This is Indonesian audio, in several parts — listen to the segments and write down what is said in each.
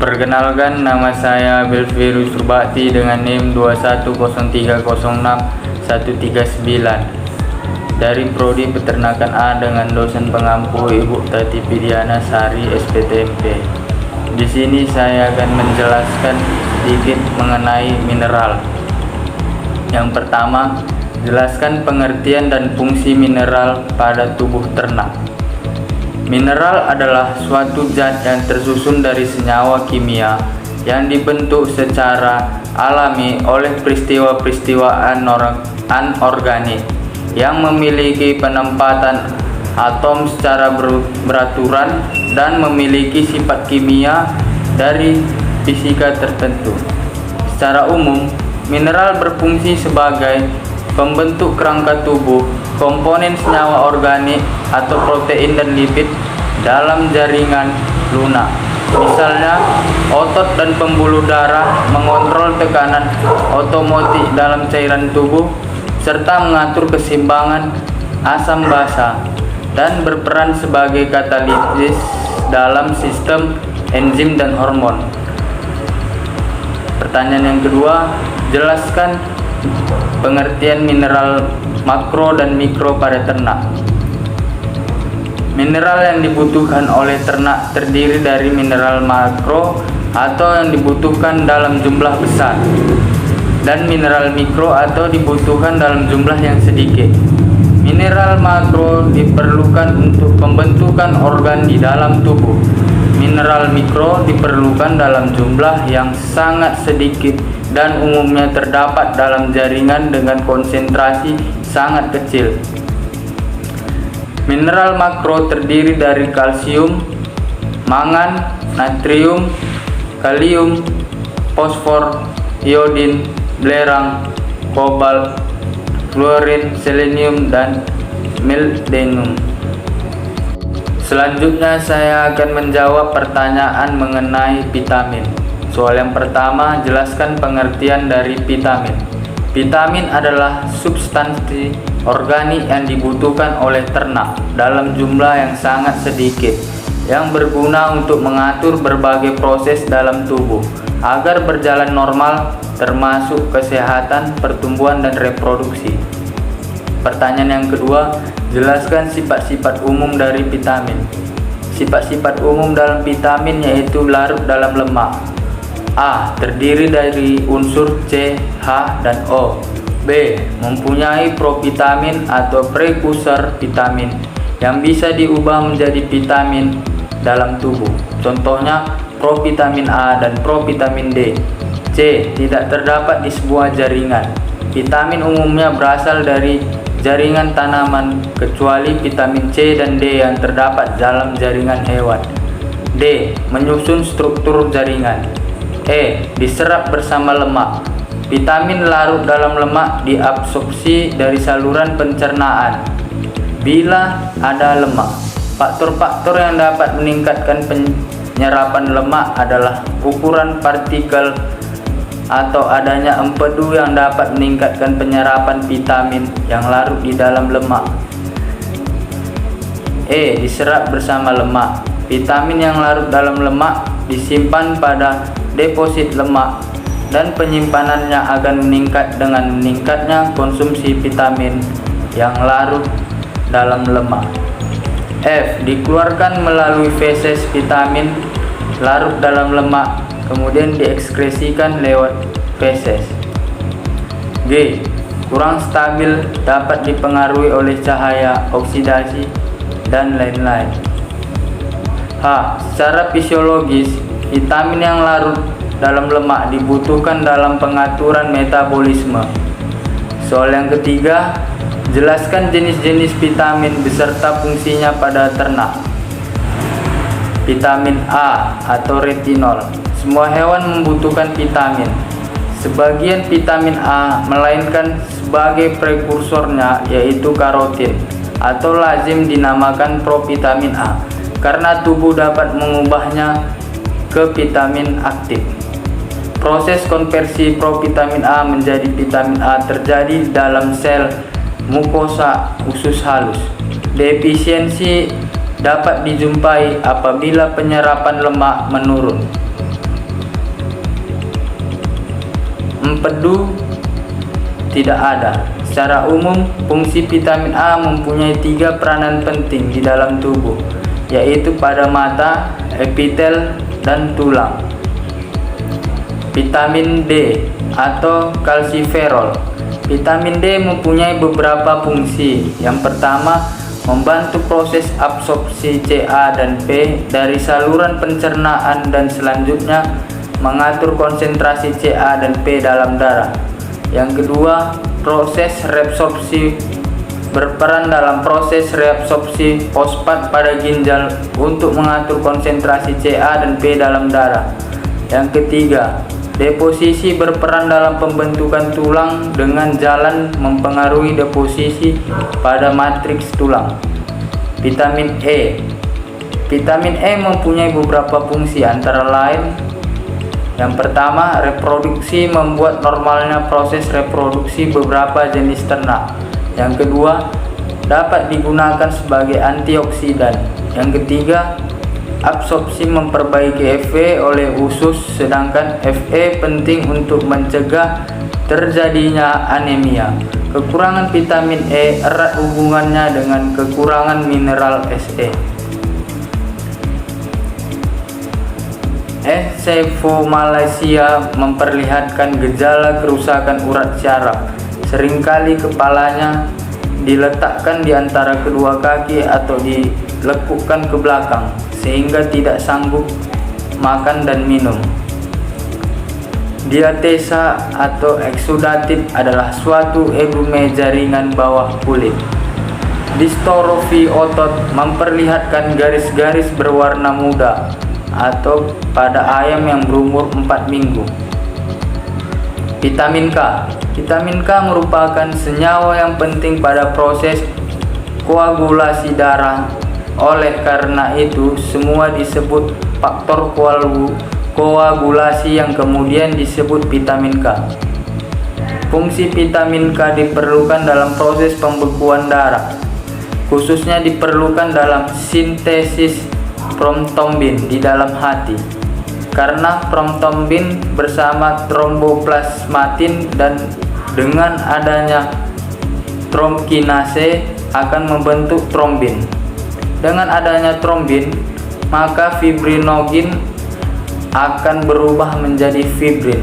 Perkenalkan, nama saya Belvirus Surbakti dengan NIM 210306139 dari Prodi Peternakan A dengan dosen pengampu Ibu Tati Pidiana Sari SPTMP. Di sini saya akan menjelaskan sedikit mengenai mineral. Yang pertama, jelaskan pengertian dan fungsi mineral pada tubuh ternak. Mineral adalah suatu zat yang tersusun dari senyawa kimia yang dibentuk secara alami oleh peristiwa-peristiwa anorganik yang memiliki penempatan atom secara beraturan dan memiliki sifat kimia dari fisika tertentu. Secara umum, mineral berfungsi sebagai pembentuk kerangka tubuh, komponen senyawa organik atau protein dan lipid dalam jaringan lunak. Misalnya, otot dan pembuluh darah mengontrol tekanan otomatis dalam cairan tubuh serta mengatur keseimbangan asam basa dan berperan sebagai katalisis dalam sistem enzim dan hormon. Pertanyaan yang kedua, jelaskan pengertian mineral makro dan mikro pada ternak. Mineral yang dibutuhkan oleh ternak terdiri dari mineral makro atau yang dibutuhkan dalam jumlah besar, dan mineral mikro atau dibutuhkan dalam jumlah yang sedikit. Mineral makro diperlukan untuk pembentukan organ di dalam tubuh. Mineral mikro diperlukan dalam jumlah yang sangat sedikit dan umumnya terdapat dalam jaringan dengan konsentrasi sangat kecil. Mineral makro terdiri dari kalsium, mangan, natrium, kalium, fosfor, iodin, belerang, kobalt, fluorin, selenium, dan molybdenum. Selanjutnya saya akan menjawab pertanyaan mengenai vitamin. Soal yang pertama, jelaskan pengertian dari vitamin. Vitamin adalah substansi organik yang dibutuhkan oleh ternak dalam jumlah yang sangat sedikit, yang berguna untuk mengatur berbagai proses dalam tubuh agar berjalan normal, termasuk kesehatan, pertumbuhan, dan reproduksi. Pertanyaan yang kedua, jelaskan sifat-sifat umum dari vitamin. Sifat-sifat umum dalam vitamin yaitu larut dalam lemak. A. Terdiri dari unsur C, H, dan O. B. Mempunyai provitamin atau prekursor vitamin yang bisa diubah menjadi vitamin dalam tubuh. Contohnya provitamin A dan provitamin D. C. Tidak terdapat di sebuah jaringan. Vitamin umumnya berasal dari jaringan tanaman kecuali vitamin C dan D yang terdapat dalam jaringan hewan. D. Menyusun struktur jaringan. E. Diserap bersama lemak. Vitamin larut dalam lemak diabsorpsi dari saluran pencernaan bila ada lemak. Faktor-faktor yang dapat meningkatkan penyerapan lemak adalah ukuran partikel atau adanya empedu yang dapat meningkatkan penyerapan vitamin yang larut di dalam lemak. E. Diserap bersama lemak. Vitamin yang larut dalam lemak disimpan pada deposit lemak dan penyimpanannya akan meningkat dengan meningkatnya konsumsi vitamin yang larut dalam lemak. F. Dikeluarkan melalui feses vitamin larut dalam lemak kemudian diekskresikan lewat feses. G. Kurang stabil, dapat dipengaruhi oleh cahaya, oksidasi, dan lain-lain. H. Secara fisiologis, vitamin yang larut dalam lemak dibutuhkan dalam pengaturan metabolisme. Soal yang ketiga, jelaskan jenis-jenis vitamin beserta fungsinya pada ternak. Vitamin A atau retinol. Semua hewan membutuhkan vitamin. Sebagian vitamin A melainkan sebagai prekursornya yaitu karotin atau lazim dinamakan provitamin A karena tubuh dapat mengubahnya ke vitamin aktif. Proses konversi provitamin A menjadi vitamin A terjadi dalam sel mukosa usus halus. Defisiensi dapat dijumpai apabila penyerapan lemak menurun. empedu tidak ada. Secara umum, fungsi vitamin A mempunyai 3 peranan penting di dalam tubuh, yaitu pada mata, epitel, dan tulang. Vitamin D atau kalsiferol. Vitamin D mempunyai beberapa fungsi. Yang pertama, membantu proses absorpsi Ca dan P dari saluran pencernaan dan selanjutnya mengatur konsentrasi Ca dan P dalam darah. Yang kedua, proses reabsorpsi, berperan dalam proses reabsorpsi fosfat pada ginjal untuk mengatur konsentrasi Ca dan P dalam darah. Yang ketiga, deposisi, berperan dalam pembentukan tulang dengan jalan mempengaruhi deposisi pada matriks tulang. Vitamin E. Vitamin E mempunyai beberapa fungsi, antara lain: yang pertama, reproduksi, membuat normalnya proses reproduksi beberapa jenis ternak. Yang kedua, dapat digunakan sebagai antioksidan. Yang ketiga, absorpsi, memperbaiki Fe oleh usus, sedangkan Fe penting untuk mencegah terjadinya anemia. Kekurangan vitamin E erat hubungannya dengan kekurangan mineral Se. Encephalomalacia memperlihatkan gejala kerusakan urat syaraf. Seringkali kepalanya diletakkan di antara kedua kaki atau dilekukkan ke belakang sehingga tidak sanggup makan dan minum. Diatesa atau eksudatif adalah suatu edema jaringan bawah kulit. Distrofi otot memperlihatkan garis-garis berwarna muda atau pada ayam yang berumur 4 minggu. Vitamin K. Vitamin K merupakan senyawa yang penting pada proses koagulasi darah. Oleh karena itu, semua disebut faktor koagulasi yang kemudian disebut vitamin K. Fungsi vitamin K diperlukan dalam proses pembekuan darah, khususnya diperlukan dalam sintesis protombin di dalam hati, karena protombin bersama tromboplasmatin dan dengan adanya tromkinase akan membentuk trombin. Dengan adanya trombin, maka fibrinogen akan berubah menjadi fibrin.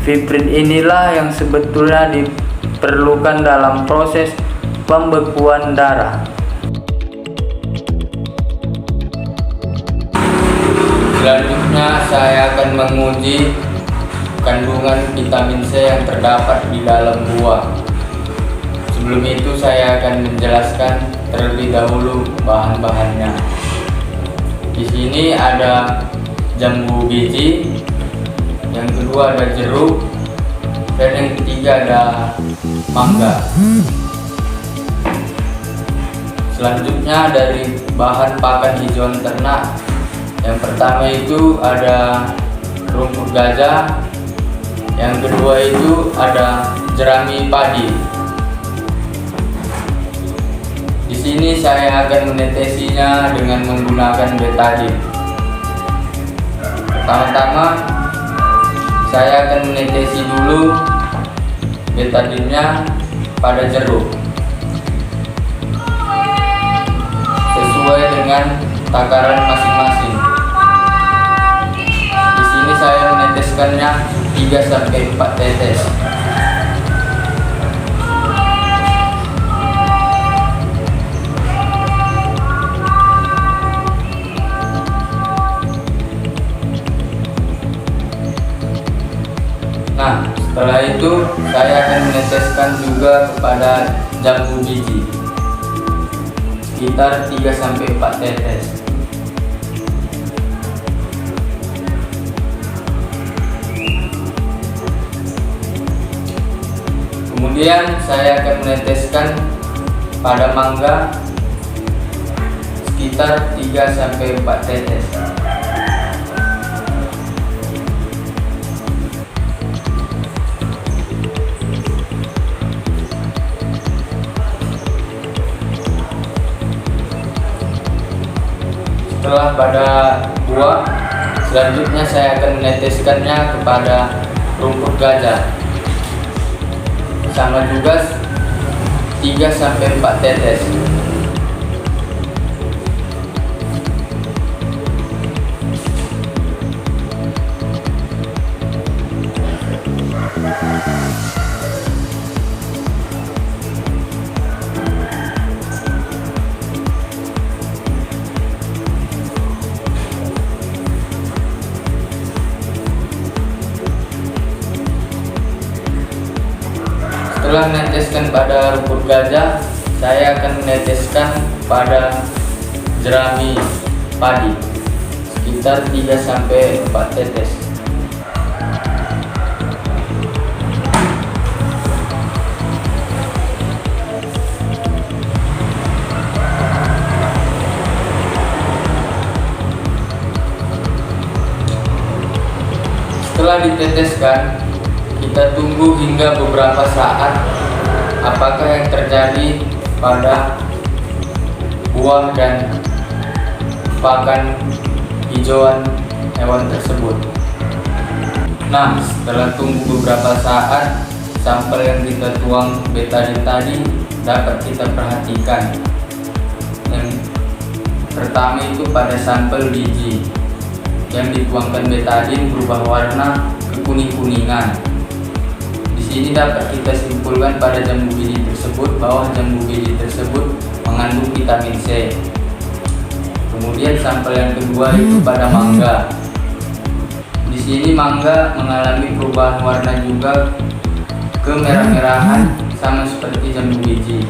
Fibrin inilah yang sebetulnya diperlukan dalam proses pembekuan darah. Selanjutnya saya akan menguji kandungan vitamin C yang terdapat di dalam buah. Sebelum itu saya akan menjelaskan terlebih dahulu bahan-bahannya. Di sini ada jambu biji, yang kedua ada jeruk, dan yang ketiga ada mangga. Selanjutnya dari bahan pakan hijauan ternak, yang pertama itu ada rumput gajah, yang kedua itu ada jerami padi. Di sini saya akan menetesinya dengan menggunakan betadine. Pertama-tama saya akan menetesi dulu betadinnya pada jeruk sesuai dengan takaran masing-masing. Di sini saya meneteskannya 3-4 tetes. Nah, setelah itu saya akan meneteskan juga kepada jambu biji sekitar 3-4 tetes. Kemudian saya akan meneteskan pada mangga sekitar 3-4 tetes. Setelah pada buah, selanjutnya saya akan meneteskannya kepada rumput gajah sama juga 3-4 tetes. Setelah meneteskan pada rumput gajah, saya akan meneteskan pada jerami padi sekitar 3-4 tetes. Setelah diteteskan, kita tunggu hingga beberapa saat apakah yang terjadi pada buah dan pakan hijauan hewan tersebut. Nah, setelah tunggu beberapa saat, sampel yang kita tuang betadin tadi dapat kita perhatikan. Yang pertama itu pada sampel biji yang dituangkan betadin berubah warna ke kuning-kuningan. Di sini dapat kita simpulkan pada jambu biji tersebut bahwa jambu biji tersebut mengandung vitamin C. Kemudian sampel yang kedua itu pada mangga. Di sini mangga mengalami perubahan warna juga ke merah-merahan sama seperti jambu biji.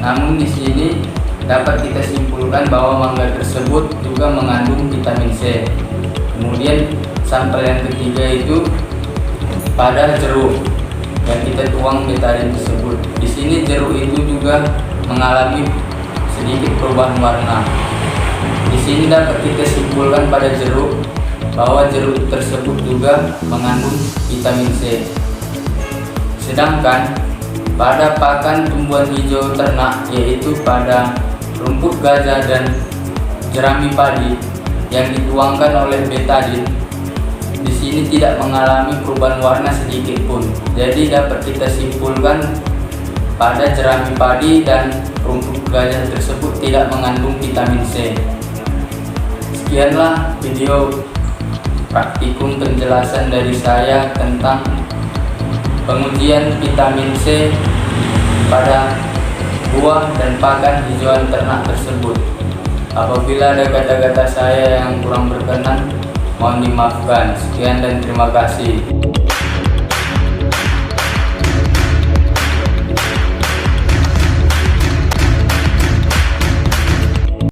Namun di sini dapat kita simpulkan bahwa mangga tersebut juga mengandung vitamin C. Kemudian sampel yang ketiga itu pada jeruk yang kita tuang betadin tersebut. Di sini jeruk itu juga mengalami sedikit perubahan warna. Di sini dapat kita simpulkan pada jeruk bahwa jeruk tersebut juga mengandung vitamin C. Sedangkan pada pakan tumbuhan hijau ternak yaitu pada rumput gajah dan jerami padi yang dituangkan oleh betadin, di sini tidak mengalami perubahan warna sedikit pun. Jadi dapat kita simpulkan pada jerami padi dan rumput gajah tersebut tidak mengandung vitamin C. Sekianlah video praktikum penjelasan dari saya tentang pengujian vitamin C pada buah dan pakan hijauan ternak tersebut. Apabila ada kata-kata saya yang kurang berkenan, mohon dimaafkan. Sekian dan terima kasih.